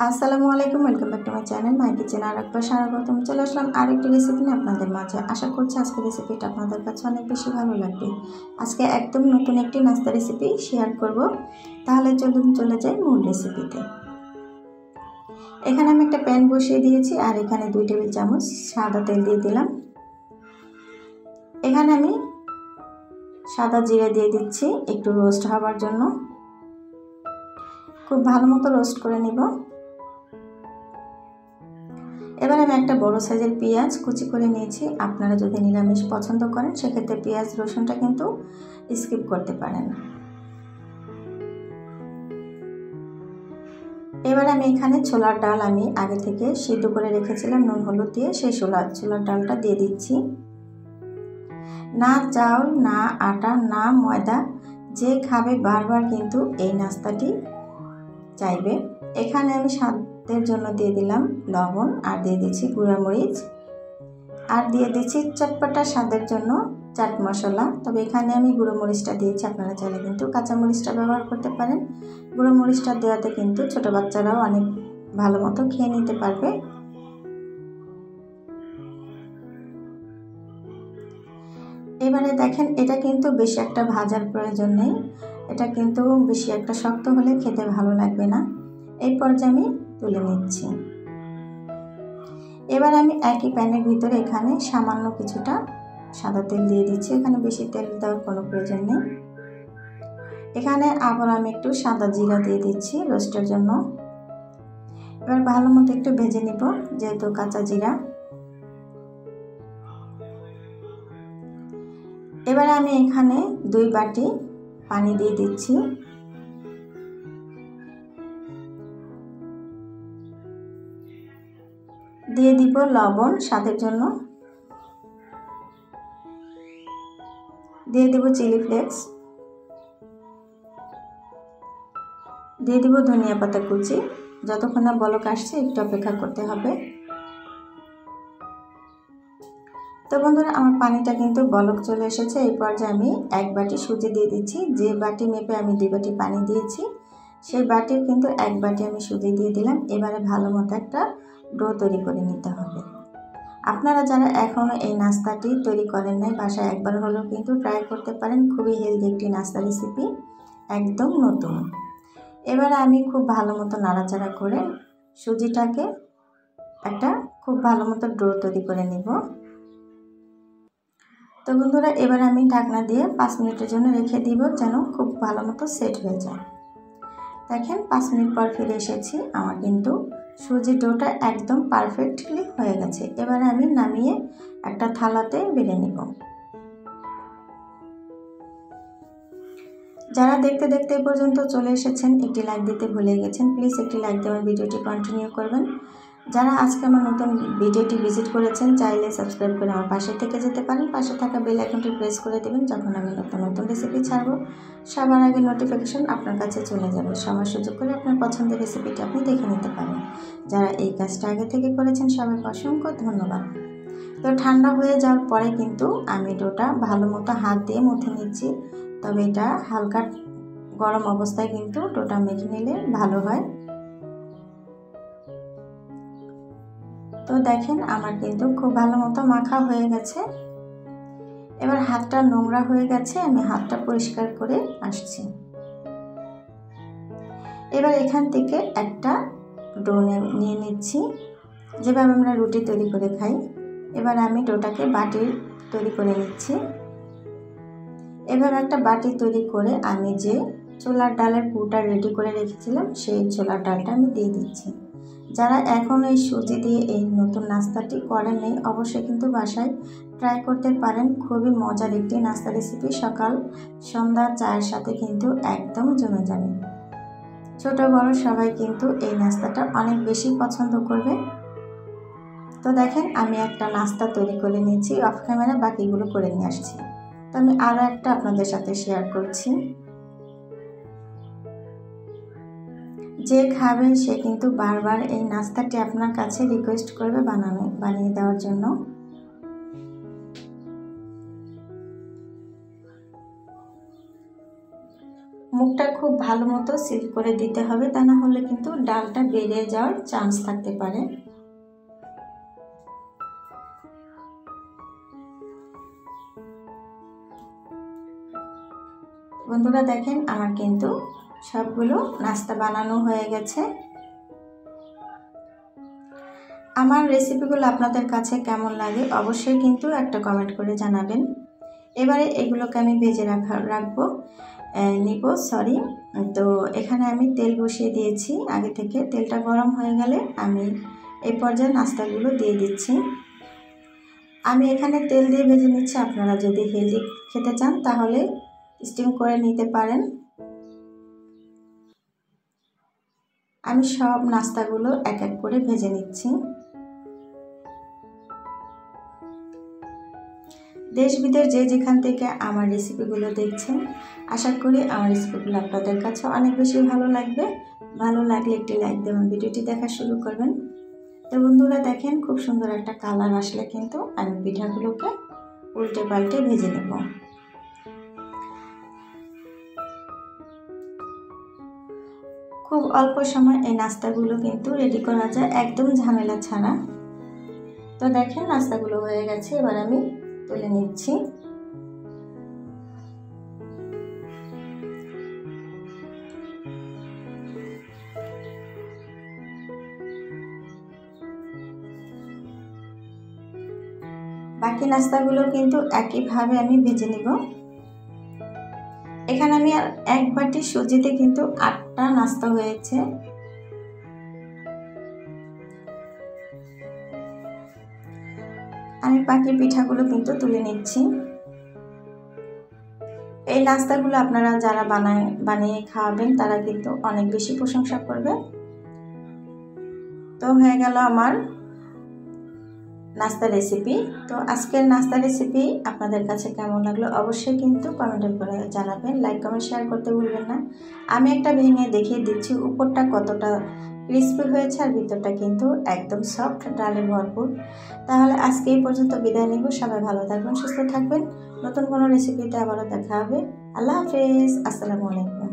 আসসালামু আলাইকুম, welcome back to my channel my kitchen. আর একবার স্বাগতম। চলে আসলাম আরেকটি রেসিপি নিয়ে আপনাদের মাঝে। আশা করছি আজকের রেসিপিটা আপনাদের কাছে অনেক বেশি ভালো লাগবে। আজকে একদম নতুন একটি নাস্তা রেসিপি শেয়ার করব। তাহলে চলুন চলে যাই মূল রেসিপিতে। এখানে আমি একটা প্যান বসিয়ে দিয়েছি আর এখানে 2 টেবিল চামচ সাদা তেল দিয়ে দিলাম। এখানে আমি সাদা জিরা দিয়ে দিচ্ছি একটু রোস্ট হওয়ার জন্য। খুব ভালো মতো রোস্ট করে নিব। এবার আমি একটা বড় সাইজের পেঁয়াজ কুচি করে নিয়েছি। আপনারা যদি নিরামিষ পছন্দ করেন সেক্ষেত্রে পেঁয়াজ রসুনটা কিন্তু স্কিপ করতে পারেন। এবার আমি এখানে ছোলার ডাল আমি আগে থেকে সিদ্ধ করে রেখেছিলাম নুন হলুদ দিয়ে, সেই ছোলার ডালটা দিয়ে দিচ্ছি। না চাউল, না আটা, না ময়দা, যে খাবে বারবার কিন্তু এই নাস্তাটি চাইবে। এখানে আমি স্বাদের জন্য দিয়ে দিলাম লবণ, আর দিয়ে দিচ্ছি গুঁড়া মরিচ, আর দিয়ে দিচ্ছি চটপটা স্বাদের জন্য চাট মশলা। তবে এখানে আমি গুঁড়ো মরিচটা দিয়েছি, আপনারা চাইলে কিন্তু কাঁচা মরিচটা ব্যবহার করতে পারেন। গুঁড়ো মরিচটা দেওয়াতে কিন্তু ছোট বাচ্চারাও অনেক ভালো মতো খেয়ে নিতে পারবে। এবারে দেখেন, এটা কিন্তু বেশি একটা ভাজার প্রয়োজন নেই। এটা কিন্তু বেশি একটা শক্ত হলে খেতে ভালো লাগবে না। এই পর্যায়ে আমি তুলে নিচ্ছি। এবার আমি একই প্যানের ভিতরে এখানে সামান্য কিছুটা সাদা তেল দিয়ে দিচ্ছি। এখানে বেশি তেল দেওয়ার কোনো প্রয়োজন নেই। এখানে আবার আমি একটু সাদা জিরা দিয়ে দিচ্ছি রোস্টের জন্য। এবার ভালো মতো একটু ভেজে নিব, যেহেতু কাঁচা জিরা। এবার আমি এখানে 2 বাটি পানি দিয়ে দিচ্ছি। দিয়ে দিব লবণ স্বাদের জন্য, দিয়ে দিব চিলি ফ্লেক্স, দিয়ে দিব ধনিয়া পাতা কুচি। যতক্ষণ না বলক আসছে একটু অপেক্ষা করতে হবে। তো বন্ধুরা, আমার পানিটা কিন্তু বলক চলে এসেছে। এই পর্যায়ে আমি 1 বাটি সুজি দিয়ে দিচ্ছি। যে বাটি মেপে আমি 2 বাটি পানি দিয়েছি, সেই বাটির কিন্তু 1 বাটি আমি সুজি দিয়ে দিলাম। এবারে ভালো মতো একটা ডো তৈরি করে নিতে হবে। আপনারা যারা এখনও এই নাস্তাটি তৈরি করেন নাই, বাসায় একবার হলেও কিন্তু ট্রাই করতে পারেন। খুবই হেলদি একটি নাস্তা রেসিপি, একদম নতুন। এবারে আমি খুব ভালো মতো নাড়াচাড়া করে সুজিটাকে একটা খুব ভালো মতো ডো তৈরি করে নিব। তো বন্ধুরা, এবার আমি ঢাকনা দিয়ে 5 মিনিটের জন্য রেখে দিব, যেন খুব ভালো মতো সেট হয়ে যায়। দেখেন 5 মিনিট পর ফিরে এসেছি। আমার কিন্তু সুজির ডোটা একদম পারফেক্টলি হয়ে গেছে। এবারে আমি নামিয়ে একটা থালাতে বেড়ে নিব। যারা দেখতে দেখতে এই পর্যন্ত চলে এসেছেন, একটি লাইক দিতে ভুলে গেছেন, প্লিজ একটি লাইক দিয়ে আমার ভিডিওটি কন্টিনিউ করবেন। যারা আজকে আমার নতুন ভিডিওটি ভিজিট করেছেন, চাইলে সাবস্ক্রাইব করে আমার পাশে থেকে যেতে পারেন। পাশে থাকা বেল আইকনটি প্রেস করে দেবেন। যখন আমি নতুন নতুন রেসিপি ছাড়ব, সবার আগে নোটিফিকেশন আপনার কাছে চলে যাবে। সময় সুযোগ করে আপনার পছন্দের রেসিপিটি আপনি দেখে নিতে পারেন। যারা এই কাজটা আগে থেকে করেছেন, সবাইকে অসংখ্য ধন্যবাদ। তো ঠান্ডা হয়ে যাওয়ার পরে কিন্তু আমি ডোটা ভালো মতো হাত দিয়ে মুথে নিচ্ছি। তবে এটা হালকা গরম অবস্থায় কিন্তু ডোটা মেখে নিলে ভালো হয়। তো দেখেন, আমার কিন্তু খুব ভালো মতো মাখা হয়ে গেছে। এবার হাতটা নোংরা হয়ে গেছে, আমি হাতটা পরিষ্কার করে আসছি। এবার এখান থেকে একটা ডো নিয়ে নিচ্ছি, যেভাবে আমরা রুটি তৈরি করে খাই। এবার আমি ডোটাকে বাটি তৈরি করে নিচ্ছি। এবার একটা বাটি তৈরি করে আমি যে ছোলার ডালের পুরটা রেডি করে রেখেছিলাম, সেই ছোলার ডালটা আমি দিয়ে দিচ্ছি। যারা এখন এই সুজি দিয়ে এই নতুন নাস্তাটি করেন নাই, অবশ্যই কিন্তু বাসায় ট্রাই করতে পারেন। খুবই মজার একটি নাস্তা রেসিপি, সকাল সন্ধ্যা চায়ের সাথে কিন্তু একদম জমে যাবে। ছোট বড় সবাই কিন্তু এই নাস্তাটা অনেক বেশি পছন্দ করবে। তো দেখেন, আমি একটা নাস্তা তৈরি করে নিয়েছি। অফ ক্যামেরা বাকিগুলো করে নিয়ে আসছি। তো আমি আরও একটা আপনাদের সাথে শেয়ার করছি। যে খাবেন সে কিন্তু বারবার এই নাস্তাটি আপনার কাছে রিকোয়েস্ট করবে বানিয়ে দেওয়ার জন্য। মুখটা খুব ভালো মতো সিল করে দিতে হবে, তা না হলে কিন্তু ডালটা বেরিয়ে যাওয়ার চান্স থাকতে পারে। বন্ধুরা দেখেন আমার কিন্তু সবগুলো নাস্তা বানানো হয়ে গেছে। আমার রেসিপিগুলো আপনাদের কাছে কেমন লাগে অবশ্যই কিন্তু একটা কমেন্ট করে জানাবেন। এবারে এগুলোকে আমি ভেজে রাখবো তো এখানে আমি তেল বসিয়ে দিয়েছি আগে থেকে। তেলটা গরম হয়ে গেলে আমি এই পর্যায়ে নাস্তাগুলো দিয়ে দিচ্ছি। আমি এখানে তেল দিয়ে ভেজে নিচ্ছি, আপনারা যদি হেলদি খেতে চান তাহলে স্টিম করে নিতে পারেন। আমি সব নাস্তাগুলো এক এক করে ভেজে নিচ্ছি। দেশ বিদেশ যে যেখান থেকে আমার রেসিপিগুলো দেখছেন, আশা করি আমার রেসিপিগুলো আপনাদের কাছে অনেক বেশি ভালো লাগবে। ভালো লাগলে একটি লাইক দেবেন, ভিডিওটি দেখা শুরু করবেন। তো বন্ধুরা দেখেন খুব সুন্দর একটা কালার আসলে কিন্তু আমি পিঠাগুলোকে উল্টে পাল্টে ভেজে নেব। খুব অল্প সময় এই নাস্তাগুলো কিন্তু রেডি করা যায়, একদম ঝামেলা ছাড়া। তো দেখেন নাস্তাগুলো হয়ে গেছে, এবার আমি তুলে নিচ্ছি। বাকি নাস্তাগুলো কিন্তু একইভাবে আমি ভেজে নিব। এখানে আমি আর এক বাটি সুজিতে কিন্তু 8টা নাস্তা হয়েছে। আমি বাকি পিঠাগুলো কিন্তু তুলে নিচ্ছি। এই নাস্তাগুলো আপনারা যারা বানিয়ে খাওয়াবেন তারা কিন্তু অনেক বেশি প্রশংসা করবে। তো হয়ে গেল আমার নাস্তা রেসিপি। তো আজকের নাস্তা রেসিপি আপনাদের কাছে কেমন লাগলো অবশ্যই কিন্তু কমেন্ট করে জানাবেন। লাইক কমেন্ট শেয়ার করতে ভুলবেন না। আমি একটা ভেঙে দেখিয়ে দিচ্ছি উপরটা কতটা ক্রিস্পি হয়েছে আর ভিতরটা কিন্তু একদম সফট, ডালে ভরপুর। তাহলে আজকে এই পর্যন্ত বিদায় নিব। সবাই ভালো থাকবেন, সুস্থ থাকবেন। নতুন কোনো রেসিপিতে আবারও দেখা হবে। আল্লাহ হাফেজ, আসসালামু আলাইকুম।